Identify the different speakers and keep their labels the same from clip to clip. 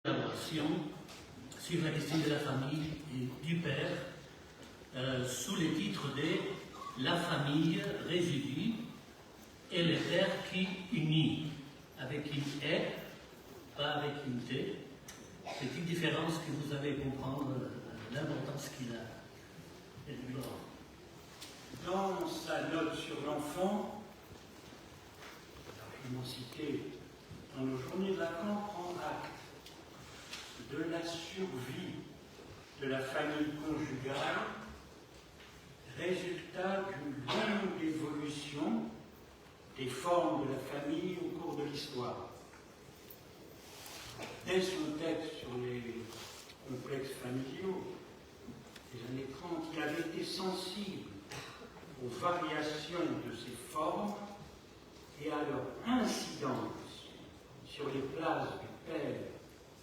Speaker 1: Élaboration sur la question de la famille et du père sous le titre de La famille résidue et le père qui unit, avec une « pas avec une « T. Petite différence que vous avez comprendre l'importance qu'il a.
Speaker 2: Dans sa note sur l'enfant, largement citée dans nos journées, Lacan prend acte de la survie de la famille conjugale, résultat d'une longue évolution des formes de la famille au cours de l'histoire. Dès son texte sur les complexes familiaux des années 30, il avait été sensible aux variations de ces formes et à leur incidence sur les places du père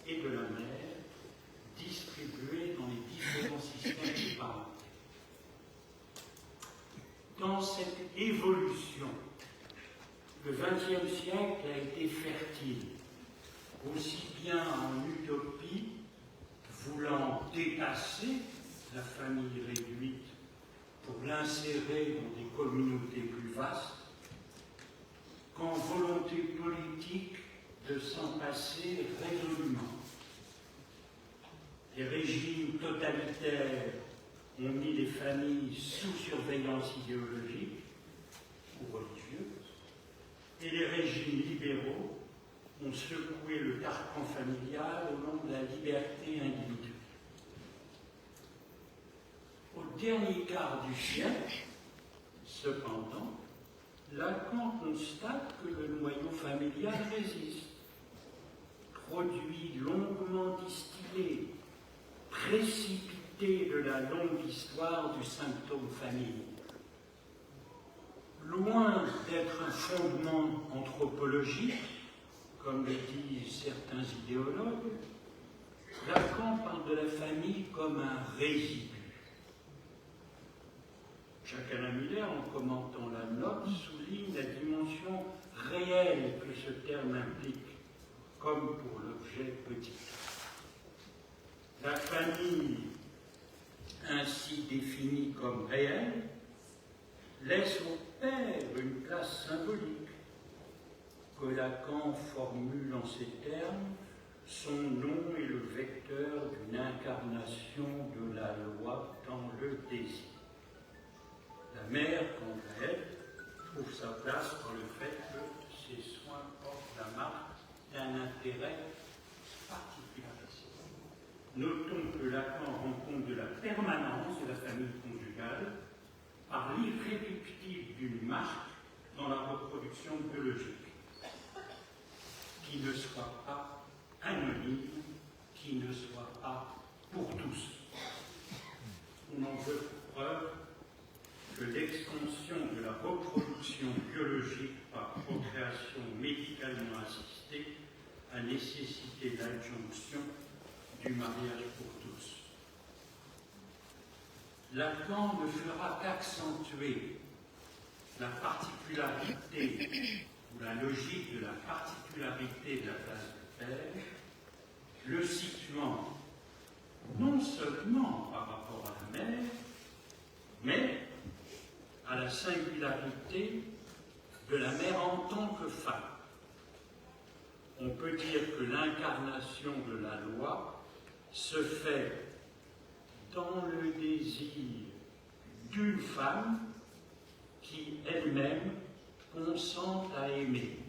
Speaker 2: et de la mère distribuées dans les différents systèmes de parenté. Dans cette évolution, le XXe siècle a été fertile, aussi bien en utopie, voulant dépasser la famille réduite pour l'insérer dans des communautés plus vastes, qu'en volonté politique de s'en passer résolument. Les régimes totalitaires ont mis les familles sous surveillance idéologique ou religieuse, et les régimes libéraux ont secoué le carcan familial au nom de la liberté individuelle. Au dernier quart du siècle, cependant, Lacan constate que le noyau familial résiste, produit longuement distillé, précipité de la longue histoire du symptôme famille. Loin d'être un fondement anthropologique, comme le disent certains idéologues, Lacan parle de la famille comme un résidu. Jacques-Alain Miller, en commentant la note, souligne la dimension réelle que ce terme implique, comme pour l'objet petit. La famille, ainsi définie comme réelle, laisse au père une place symbolique que Lacan formule en ces termes. Son nom est le vecteur d'une incarnation de la loi dans le désir. La mère, quant à elle, trouve sa place par le fait que ses soins portent la marque d'un intérêt particularisé. Notons que Lacan rend compte de la permanence de la famille conjugale par l'irréductible d'une marque dans la reproduction biologique, qui ne soit pas anonyme, qui ne soit pas pour tous. On en veut pour preuve que l'extension de la reproduction biologique par procréation médicalement assistée a nécessité l'adjonction du mariage pour tous. Lacan ne fera qu'accentuer la particularité ou la logique de la particularité de la place du père, le situant non seulement par rapport à la mère, mais à la singularité de la mère en tant que femme. On peut dire que l'incarnation de la loi se fait dans le désir d'une femme qui elle-même consent à aimer.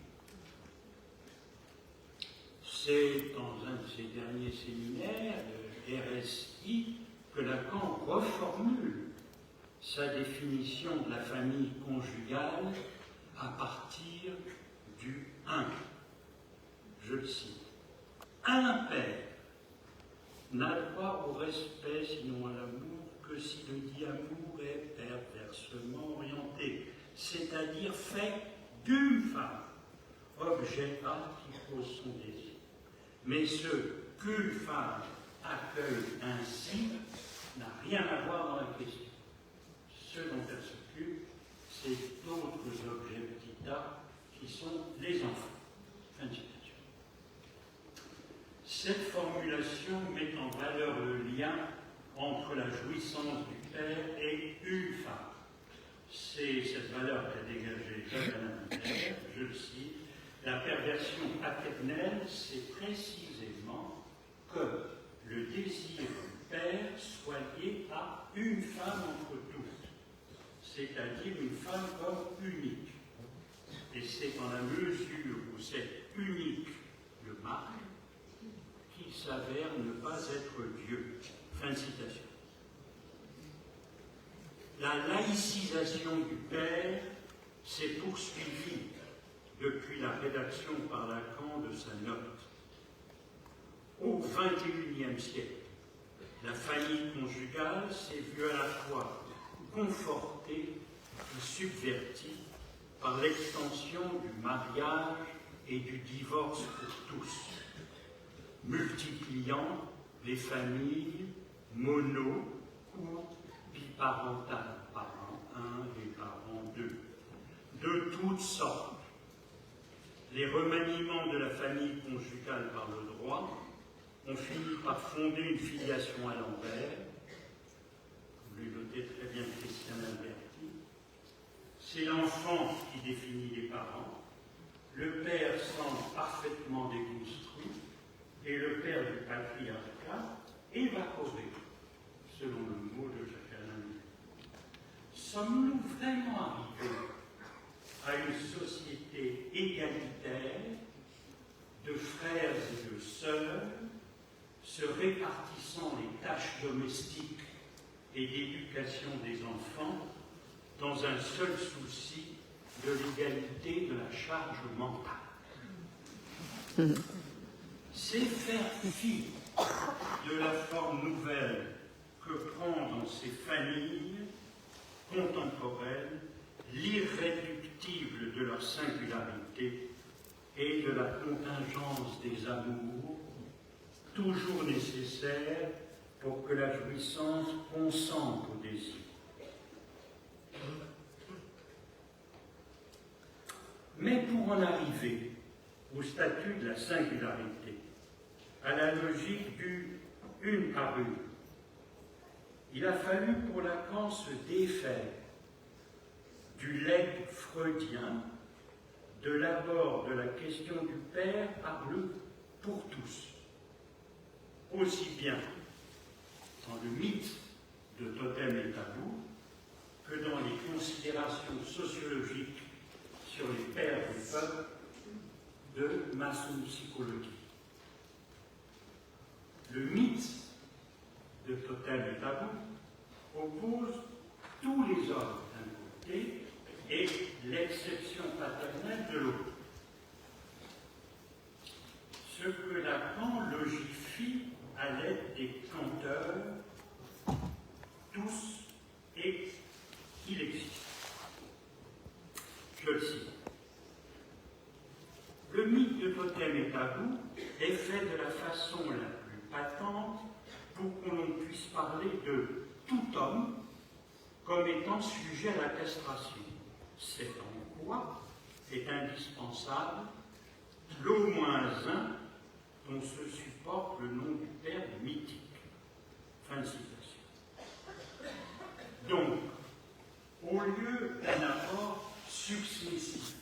Speaker 2: C'est dans un de ses derniers séminaires, le RSI, que Lacan reformule sa définition de la famille conjugale à partir du 1. Je le cite. Un père n'a droit au respect, sinon à l'amour, que si le dit amour est perversement orienté, c'est-à-dire fait d'une femme, objet qui pose son désir. Mais ce qu'une femme accueille ainsi n'a rien à voir dans la question. Ce dont elle s'occupe, c'est d'autres objets petits a qui sont les enfants. Fin de citation. Cette formulation met en valeur le lien entre la jouissance du père et une femme. C'est cette valeur qu'a dégagée Alain Miller, je le cite, la perversion paternelle, c'est précisément que le désir du père soit lié à une femme entre toutes, c'est-à-dire une femme comme unique. Et c'est en la mesure où c'est unique le mari qu'il s'avère ne pas être Dieu. Fin de citation. La laïcisation du père s'est poursuivie depuis la rédaction par Lacan de sa note. Au XXIe siècle, la famille conjugale s'est vue à la fois confortée et subvertie par l'extension du mariage et du divorce pour tous, multipliant les familles mono ou biparentales, parents 1 et parents 2, de toutes sortes. Les remaniements de la famille conjugale par le droit ont fini par fonder une filiation à l'envers. Vous le notez très bien, Christiane Alberti. C'est l'enfant qui définit les parents. Le père semble parfaitement déconstruit et le père du patriarcat évaporé, selon le mot de Jacques Alain. Sommes-nous vraiment arrivés à une société égalitaire de frères et de sœurs se répartissant les tâches domestiques et d'éducation des enfants dans un seul souci de l'égalité de la charge mentale? C'est faire fi de la forme nouvelle que prend dans ces familles contemporaines l'irréductible de leur singularité et de la contingence des amours, toujours nécessaires pour que la jouissance consente au désir. Mais pour en arriver au statut de la singularité, à la logique du une par une, il a fallu pour Lacan se défaire du legs freudien de l'abord de la question du père par le pour tous, aussi bien dans le mythe de Totem et Tabou que dans les considérations sociologiques sur les pères du peuple de maçon-psychologie. Le mythe de Totem et Tabou oppose tous les hommes d'un côté et l'exception paternelle de l'autre. Ce que Lacan logifie à l'aide des canteurs, tous et qu'il existe. Je le cite. Le mythe de Totem et Tabou est fait de la façon la plus patente pour que l'on puisse parler de tout homme comme étant sujet à la castration. C'est en quoi est indispensable l'au moins un dont se supporte le nom du père mythique. Fin de citation. Donc, au lieu d'un apport successif,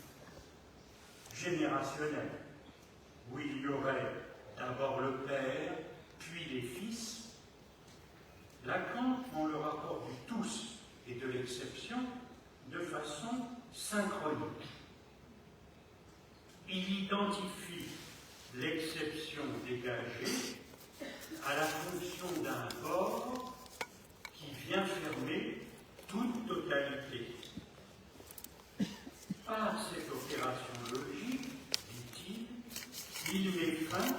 Speaker 2: générationnel, où il y aurait d'abord le père, puis les fils, Lacan prend le rapport du tous et de l'exception de façon synchronique. Il identifie l'exception dégagée à la fonction d'un corps qui vient fermer toute totalité. Par cette opération logique, dit-il, il met fin,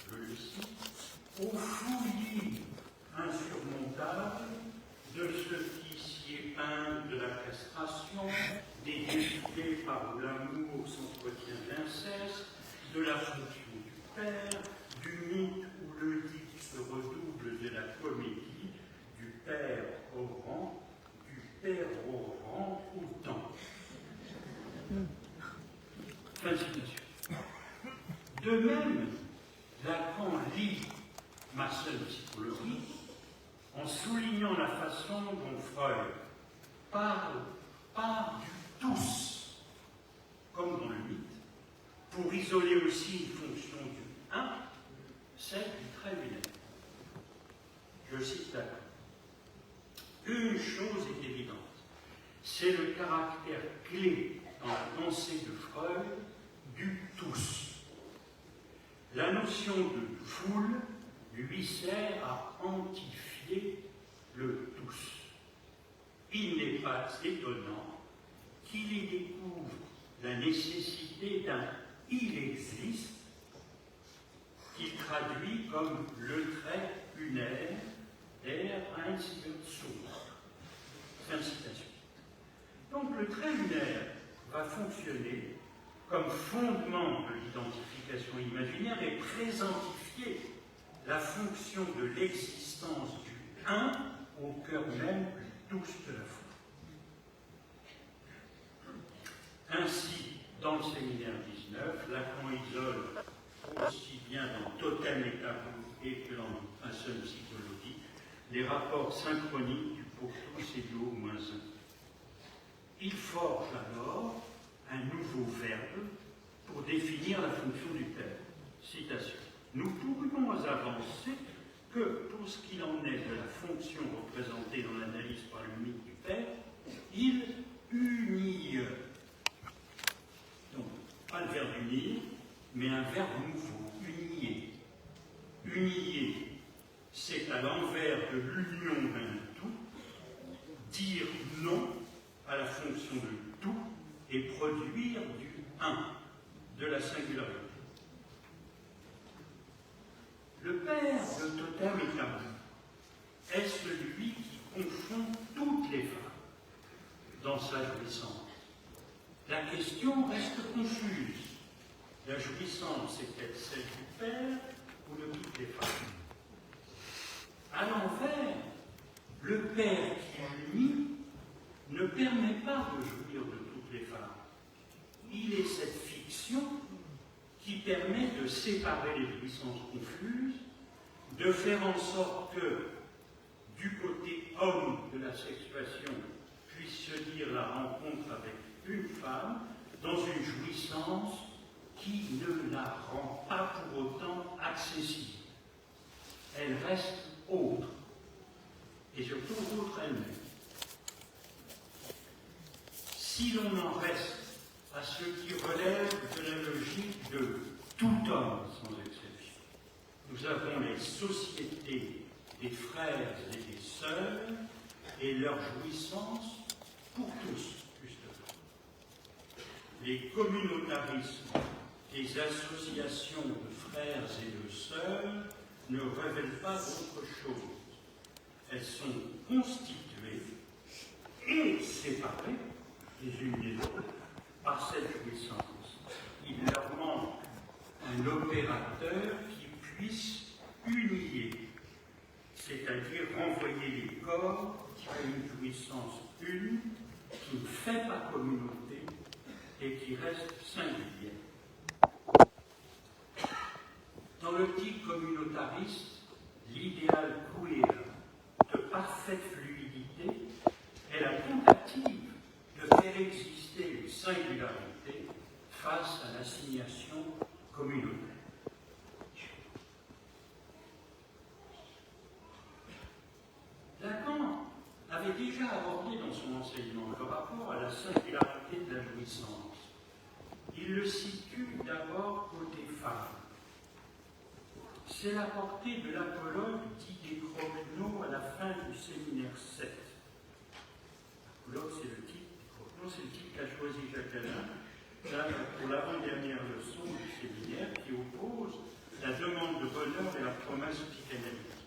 Speaker 2: je le cite, au fouillis insurmontable de ce qui s'y épingle de la castration, des députés par où l'amour s'entretient d'inceste, de la fonction du père, du mythe où le dit se redouble de la comédie, du père au rang, autant. Fin de citation. De même, Lacan lit ma seule psychologie, en soulignant la façon dont Freud parle du tous, comme dans le mythe, pour isoler aussi une fonction du un, celle du trait lunaire. Je cite la une chose est évidente, c'est le caractère clé dans la pensée de Freud du tous. La notion de foule lui sert à quantifier le tous. Il n'est pas étonnant qu'il y découvre la nécessité d'un « il existe » qu'il traduit comme le trait lunaire der einzige Zug. Fin de citation. Donc le trait lunaire va fonctionner comme fondement de l'identification imaginaire et présentifier la fonction de l'existence du un au cœur même du tous de la foule. Ainsi, dans le séminaire 19, Lacan isole aussi bien dans Totem et Tabou et que dans un seul psychologie les rapports synchroniques du pour tous et du au moins un. Il forge alors un nouveau verbe pour définir la fonction du terme. Citation. Nous pourrions avancer que, pour ce qu'il en est de la fonction représentée dans l'analyse par le mythe du père, il unit. Donc, pas le verbe unir, mais un verbe nouveau, unier. Unier, c'est à l'envers de l'union d'un tout, dire non à la fonction de tout et produire du un, de la singularité. Le père de Totem et Tabou est celui qui confond toutes les femmes dans sa jouissance. La question reste confuse. La jouissance est-elle celle du père ou de toutes les femmes? À l'envers, le père qui unit ne permet pas de jouir de toutes les femmes. Il est cette fiction qui permet de séparer les jouissances confuses, de faire en sorte que, du côté homme de la sexuation, puisse se dire la rencontre avec une femme dans une jouissance qui ne la rend pas pour autant accessible. Elle reste autre, et surtout autre elle-même. Si l'on en reste à ce qui relève de la logique de tout homme, sans exception, nous avons les sociétés des frères et des sœurs et leur jouissance pour tous, justement. Les communautarismes des associations de frères et de sœurs ne révèlent pas autre chose. Elles sont constituées et séparées les unes des autres par cette jouissance. Il leur manque un opérateur qui puisse unier, c'est-à-dire renvoyer les corps à une jouissance une qui ne fait pas communauté et qui reste singulière. Dans l'optique communautariste, l'idéal queer de parfaite fluidité est la tentative de faire exister une singularité face à l'assignation communautaire. Lacan avait déjà abordé dans son enseignement le rapport à la singularité de la jouissance. Il le situe d'abord côté femme. C'est la portée de l'apologue dit des Chromenos à la fin du séminaire 7. L'apologue, c'est le titre, c'est le titre qu'a choisi Jacques Alain pour l'avant-dernière leçon du séminaire qui oppose la demande de bonheur et la promesse psychanalytique.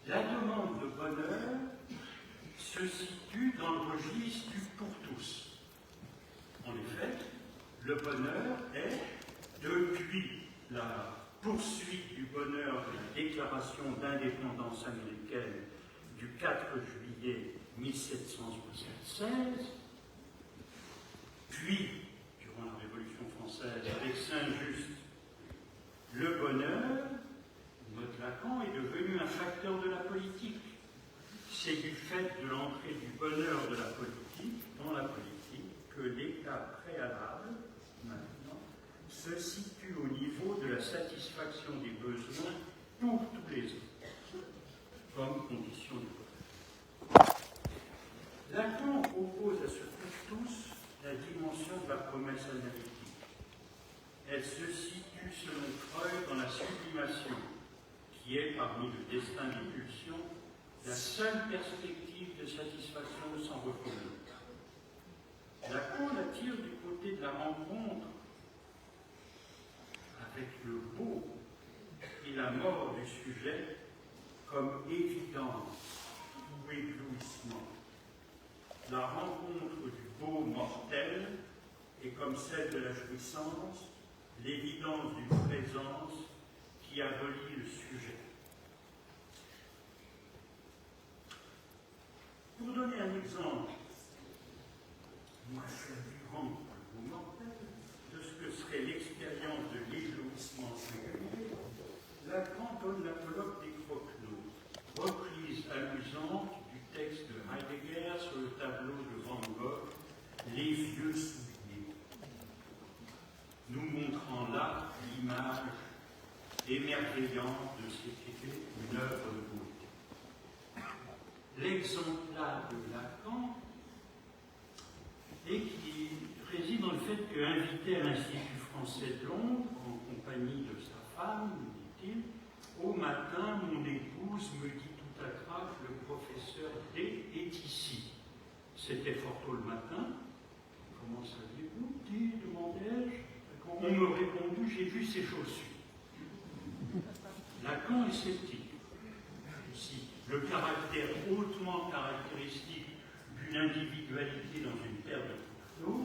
Speaker 2: La demande de bonheur se situe dans le registre du pour tous. En effet, le bonheur est, depuis la poursuite du bonheur de la déclaration d'indépendance américaine du 4 juillet 1776, puis, durant la Révolution française, avec Saint-Just c'est du fait de l'entrée du bonheur de la politique, dans la politique, que l'étape préalable, maintenant, se situe au niveau de la satisfaction des besoins pour tous les autres, comme condition du bonheur. Lacan oppose à ce pour tous la dimension de la promesse analytique. Elle se situe, selon Freud, dans la sublimation, qui est, parmi le destin des pulsions, la seule perspective de satisfaction sans recours. Lacan la tire du côté de la rencontre avec le beau et la mort du sujet comme évidence ou éblouissement. La rencontre du beau mortel est comme celle de la jouissance, l'évidence d'une présence qui abolit le sujet. Pour donner un exemple, moins fulgurant pour le beau mortel, de ce que serait l'expérience de l'éblouissement singulier, Lacan donne l'apologue des croquenots, reprise amusante du texte de Heidegger sur le tableau de Van Gogh, Les vieux souliers, nous montrant là l'image émerveillante de ce qu'était une œuvre de beauté. L'exemplaire de Lacan et qui réside dans le fait qu'invité à l'Institut français de Londres, en compagnie de sa femme, dit-il, au matin, mon épouse me dit tout à craque, le professeur D est ici. C'était fort tôt le matin. Comment saviez-vous, dit, demandai-je. On me répondit, j'ai vu ses chaussures. Lacan est sceptique. Ici, le caractère hautement caractéristique d'une individualité dans une paire de couteaux,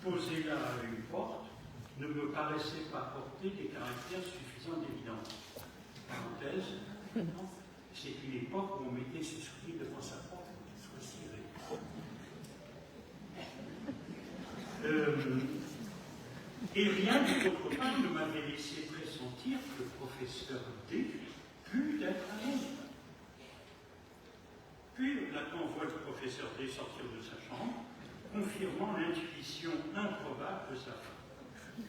Speaker 2: posée là à une porte, ne me paraissait pas porter des caractères suffisants d'évidence. Parenthèse, c'est une époque où on mettait ses souliers devant sa porte pour qu'il soit ciré. Et rien d'autre part ne m'avait laissé pressentir que le professeur D put être un homme. Puis Lacan voit le professeur D sortir de sa chambre, confirmant l'intuition improbable de sa femme.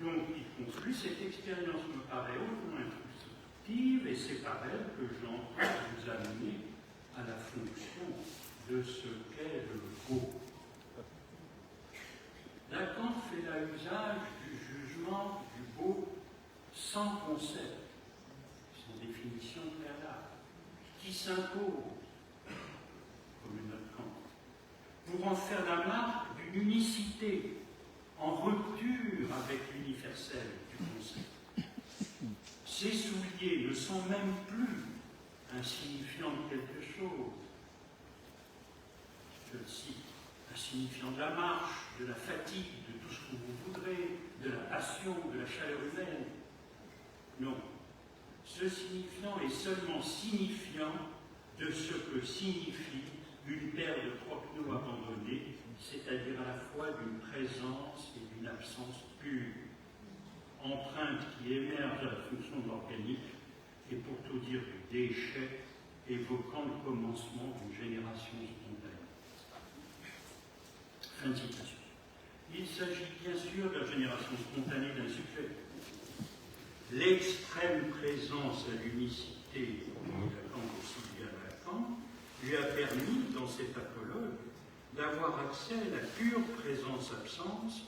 Speaker 2: Donc il conclut, cette expérience me paraît hautement instructive et c'est par elle que j'entends vous amener à la fonction de ce qu'est le beau. Lacan fait là usage du jugement du beau sans concept, sans définition préalable, qui s'impose, comme une note Kant, pour en faire la marque d'une unicité en rupture avec l'universel du concept. Ces souliers ne sont même plus insignifiants de quelque chose. Je le cite. Signifiant de la marche, de la fatigue, de tout ce que vous voudrez, de la passion, de la chaleur humaine. Non. Ce signifiant est seulement signifiant de ce que signifie une paire de croquenots abandonnés, c'est-à-dire à la fois d'une présence et d'une absence pure, empreinte qui émerge à la fonction de l'organique et pour tout dire du déchet, évoquant le commencement d'une génération spontanée. Fin de citation. Il s'agit bien sûr de la génération spontanée d'un sujet. L'extrême présence à l'unicité, Lacan aussi bien Lacan, lui a permis, dans cet apologue, d'avoir accès à la pure présence-absence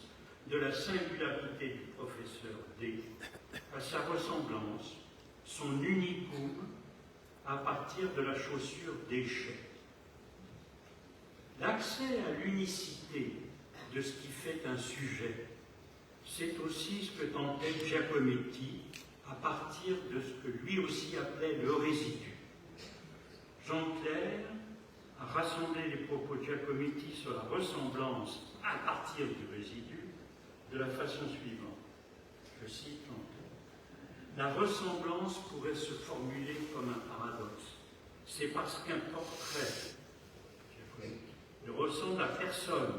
Speaker 2: de la singularité du professeur D, à sa ressemblance, son unicum, à partir de la chaussure déchet. L'accès à l'unicité de ce qui fait un sujet, c'est aussi ce que tentait Giacometti à partir de ce que lui aussi appelait le résidu. Jean Clair a rassemblé les propos de Giacometti sur la ressemblance à partir du résidu de la façon suivante. Je cite Jean Clair. La ressemblance pourrait se formuler comme un paradoxe. C'est parce qu'un portrait ne ressemble à personne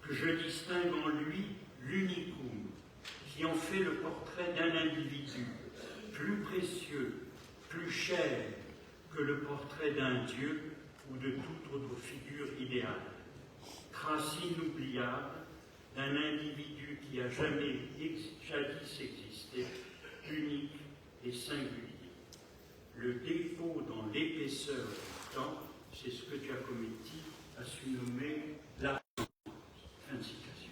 Speaker 2: que je distingue en lui l'unicum qui en fait le portrait d'un individu plus précieux, plus cher, que le portrait d'un dieu ou de toute autre figure idéale, trace inoubliable d'un individu qui a jadis existé, unique et singulier. Le dépôt dans l'épaisseur du temps, c'est ce que Giacometti a su nommer la fin de citation.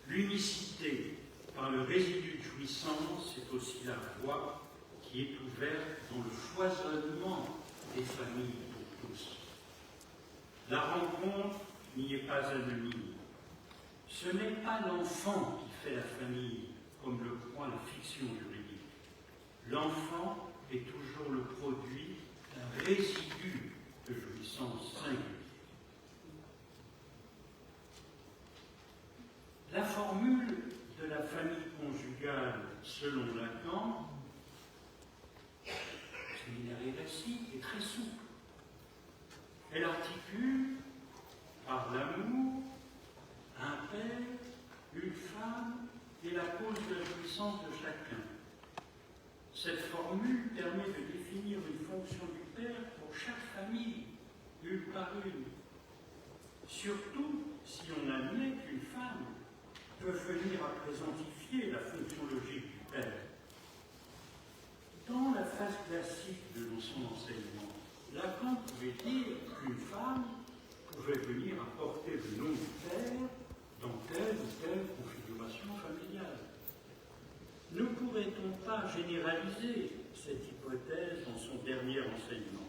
Speaker 2: L'unicité par le résidu de jouissance, c'est aussi la voie qui est ouverte dans le foisonnement des familles pour tous. La rencontre n'y est pas anonyme. Ce n'est pas l'enfant qui fait la famille, comme le croit la fiction juridique. L'enfant est toujours le produit d'un résidu de jouissance singulier. La formule de la famille conjugale selon Lacan, séminaire et récit, est très souple. Elle articule par l'amour un père, une femme et la cause de la jouissance de chacun. Cette formule permet de définir une fonction du père pour chaque famille, une par une. Surtout si on admet qu'une femme peut venir à présentifier la fonction logique du père. Dans la phase classique de son enseignement, Lacan pouvait dire qu'une femme pouvait venir apporter le nom du père dans telle ou telle configuration familiale. Ne pourrait-on pas généraliser cette hypothèse dans son dernier enseignement?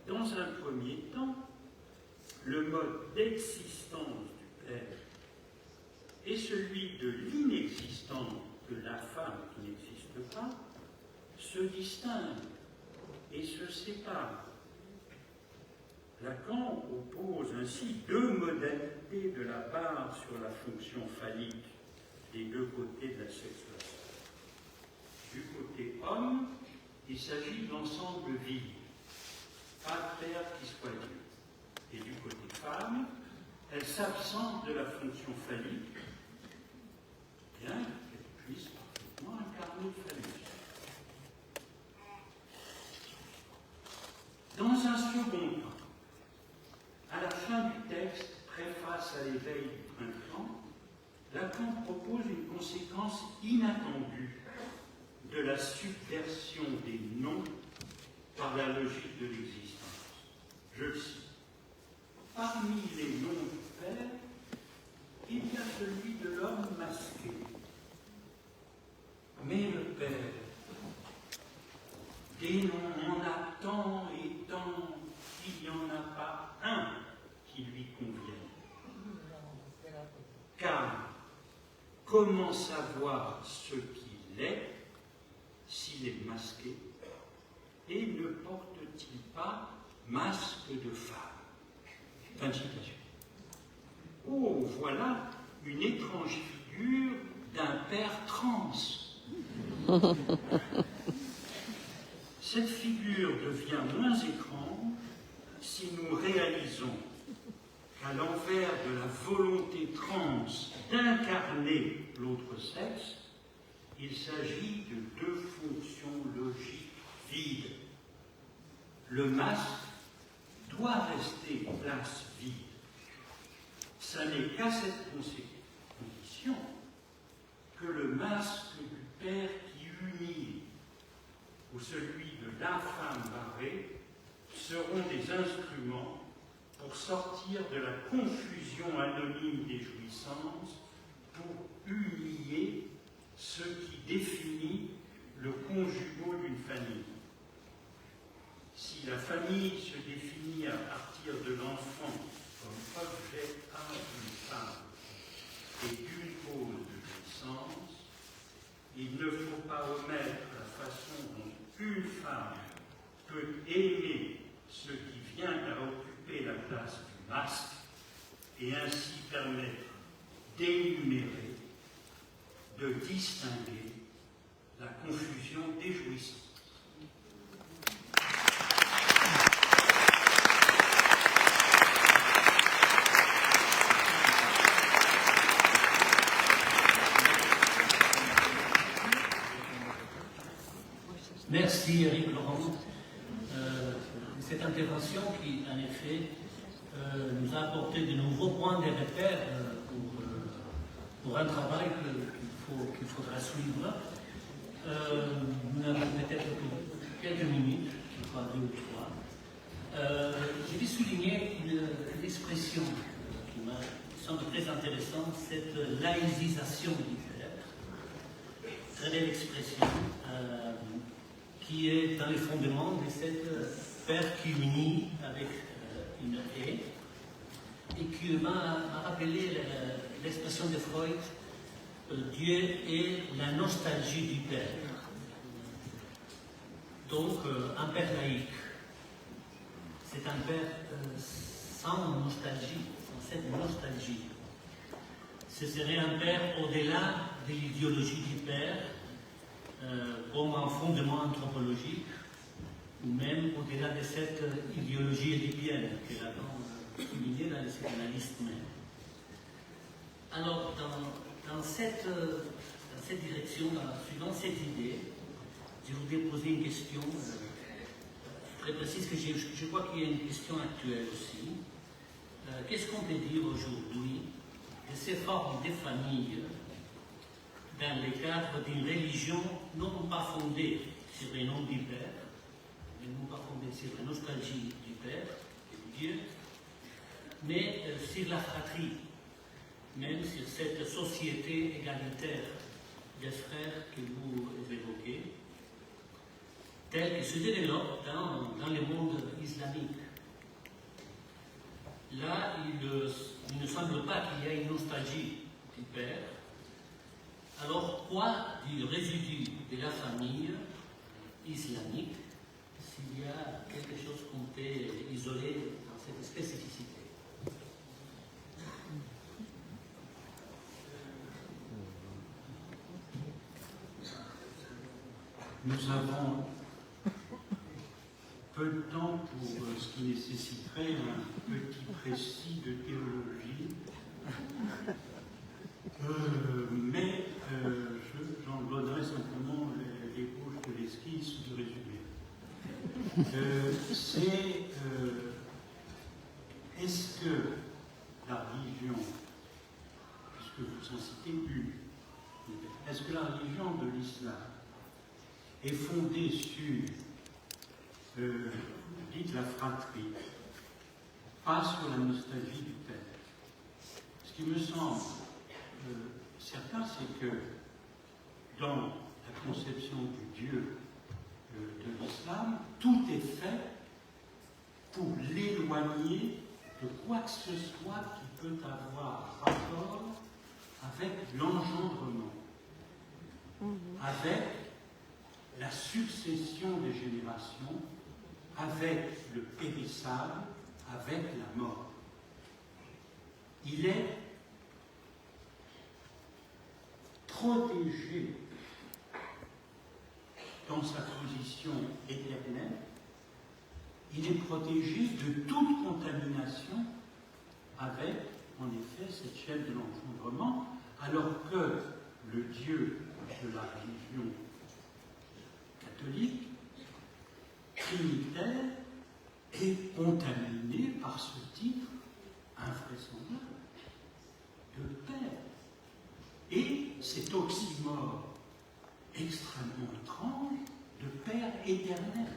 Speaker 2: Dans un premier temps, le mode d'existence du père et celui de l'inexistence de la femme qui n'existe pas se distinguent et se séparent. Lacan oppose ainsi deux modalités de la part sur la fonction phallique des deux côtés de la sexuation. Du côté homme, il s'agit de l'ensemble vide, pas de père qui soit Dieu. Et du côté femme, elle s'absente de la fonction phallique, bien qu'elle puisse parfaitement incarner le phallus. Dans un second temps, à la fin du texte, préface à l'éveil du printemps, Lacan propose une conséquence inattendue de la subversion des noms par la logique de l'existence. Je le cite. Parmi les noms du père, il y a celui de l'homme masqué. Mais le père, des noms en a tant et tant qu'il n'y en a pas un qui lui convienne. Car comment savoir ce qu'il est s'il est masqué et ne porte-t-il pas masque de femme? Fin de citation. Oh, voilà une étrange figure d'un père trans. Cette figure devient moins étrange si nous réalisons qu'à l'envers de la volonté trans d'incarner l'autre sexe, il s'agit de deux fonctions logiques vides. Le masque doit rester place vide. Ça n'est qu'à cette condition que le masque du père qui unit ou celui de la femme barrée seront des instruments pour sortir de la confusion anonyme des jouissances, pour unier ce qui définit le conjugal d'une famille. Si la famille se définit à partir de l'enfant comme objet à une femme et d'une cause de jouissance, il ne faut pas omettre la façon dont une femme peut aimer ce qui vient à occuper la place du masque et ainsi permettre d'énumérer, de distinguer la confusion des jouissances.
Speaker 1: merci Eric Laurent de cette intervention qui, en effet, nous a apporté de nouveaux points de repère pour un travail qu'il faudra suivre. Nous avons peut-être quelques minutes, je crois 2 ou 3. Je vais souligner une expression qui me semble très intéressante, cette laïcisation du père. Très belle expression qui est dans les fondements de cette père qui unit avec une haie et qui m'a rappelé l'expression de Freud, Dieu est la nostalgie du père. Donc un père laïque, c'est un père sans nostalgie, sans cette nostalgie. Ce serait un père au-delà de l'idéologie du père, comme un fondement anthropologique, ou même au-delà de cette idéologie édipienne que l'avons soulignée dans les psychanalystes même. Alors, dans cette direction, suivant cette idée, je voudrais poser une question très précise, que je crois qu'il y a une question actuelle aussi. Qu'est-ce qu'on peut dire aujourd'hui de ces formes de famille dans le cadre d'une religion non pas fondée sur le nom du Père, mais non pas fondée sur la nostalgie du Père et du Dieu, mais sur la fratrie, même sur cette société égalitaire des frères que vous évoquez, telle que se développe dans le monde islamique. Là, il ne semble pas qu'il y ait une nostalgie du Père. Alors, quoi du résidu de la famille islamique s'il y a quelque chose qu'on peut isoler dans cette spécificité?
Speaker 2: Nous avons peu de temps pour ce qui nécessiterait un petit précis de théologie, mais j'en donnerai simplement les gauches de l'esquisse du résumé. Est-ce que la religion, puisque vous en citez une, est-ce que la religion de l'islam est fondée sur dites la fratrie, pas sur la nostalgie du Père. Ce qui me semble certain, c'est que dans la conception du Dieu de l'islam, tout est fait pour l'éloigner de quoi que ce soit qui peut avoir rapport avec l'engendrement, avec la succession des générations, avec le périssable, avec la mort. Il est protégé dans sa position éternelle, il est protégé de toute contamination avec, en effet, cette chaîne de l'engendrement, alors que le Dieu de la religion catholique, trinitaire, est contaminé par ce titre invraisemblable de Père. Et cet oxymore extrêmement étrange de Père éternel.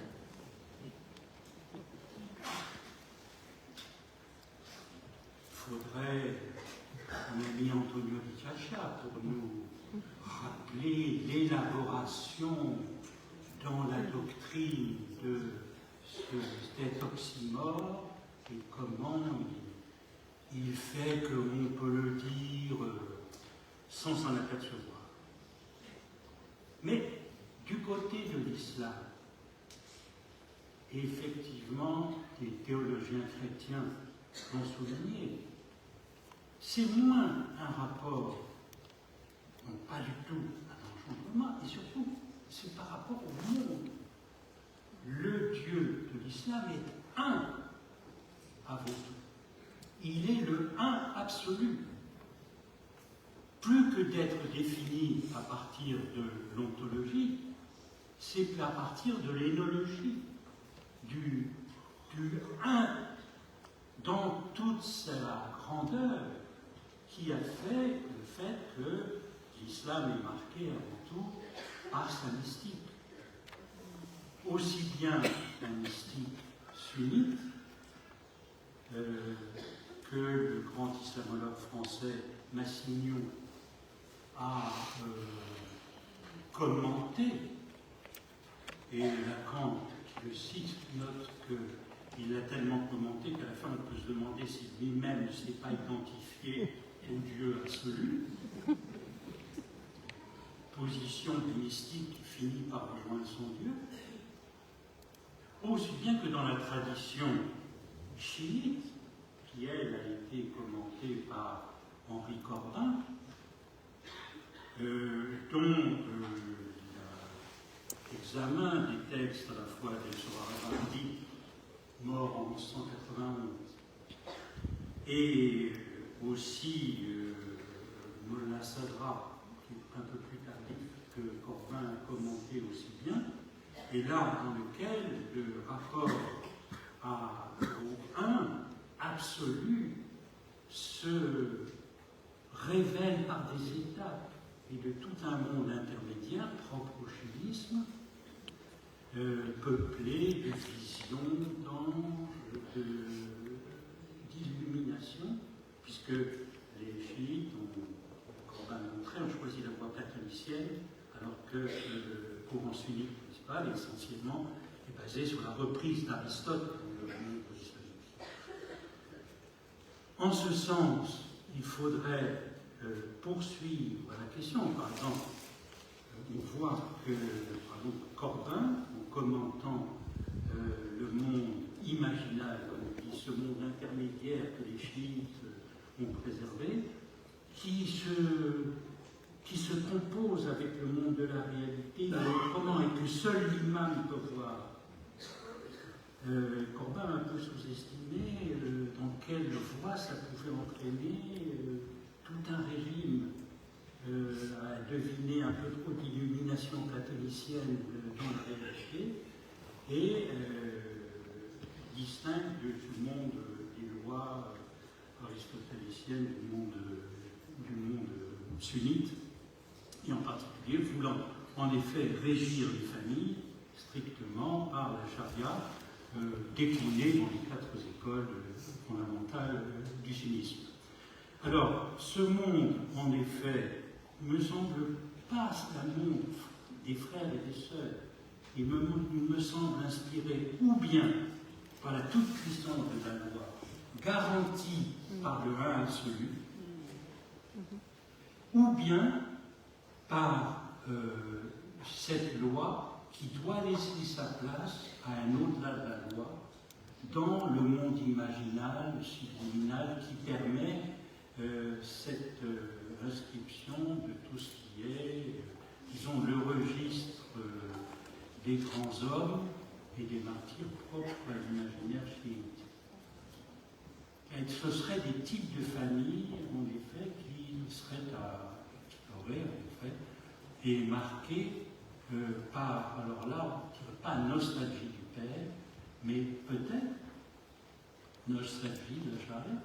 Speaker 2: Il faudrait un ami Antonio Di Ciascia pour nous rappeler l'élaboration dans la doctrine de cet oxymore et comment il fait qu'on peut le dire sans s'en apercevoir. Mais du côté de l'islam, et effectivement, les théologiens chrétiens l'ont souligné, c'est moins un rapport, non pas du tout à l'engendrement, et surtout, c'est par rapport au monde. Le Dieu de l'islam est un avant tout. Il est le un absolu. Plus que d'être défini à partir de l'ontologie, c'est à partir de l'énologie, du 1, dans toute sa grandeur, qui a fait le fait que l'islam est marqué avant tout par sa mystique. Aussi bien la mystique sunnite que le grand islamologue français Massignon a commenté, et Lacan, qui le cite, note qu'il l'a tellement commenté qu'à la fin on peut se demander si lui-même ne s'est pas identifié au Dieu absolu. Position du mystique qui finit par rejoindre son Dieu. Aussi bien que dans la tradition chiite, qui elle a été commentée par Henri Corbin, dont l'examen des textes à la fois d'El Sohrawardi, mort en 1991, et aussi Mollah Sadra, qui est un peu plus tardif que Corbin a commenté aussi bien, et là dans lequel le rapport au un absolu se révèle par des étapes et de tout un monde intermédiaire propre au chiisme, peuplé de visions, d'illumination, puisque les chiites, Corbin l'a montré, ont choisi la voie catholiциenne, alors que le courant sunnite principal, essentiellement, est basé sur la reprise d'Aristote dans le monde islamique. En ce sens, il faudrait poursuivre la question. Par exemple, on voit que par exemple, Corbin, en commentant le monde imaginal, comme il dit, ce monde intermédiaire que les chiites ont préservé, qui se compose avec le monde de la réalité autrement, et que seul l'imam peut voir. Corbin a un peu sous-estimé dans quelle voie ça pouvait entraîner tout un régime, à deviner un peu trop d'illumination catholicienne dans la réalité, et distingue du monde des lois aristotéliciennes du monde sunnite, et en particulier voulant en effet régir les familles strictement par la charia, déclinée dans les 4 écoles fondamentales du sunnisme. Alors, ce monde, en effet, me semble pas un monde des frères et des sœurs. Il me semble inspiré ou bien par la toute-puissance de la loi, garantie par le 1 absolu, ou bien par cette loi qui doit laisser sa place à un au-delà de la loi dans le monde imaginal, subliminal, qui permet cette inscription de tout ce qui est, disons, le registre des grands hommes et des martyrs propres à l'imaginaire chiite. Ce seraient des types de familles, en effet, qui seraient à explorer, en fait, et marqués par, alors là, on ne dirait pas nostalgie du père, mais peut-être nostalgie de la charia.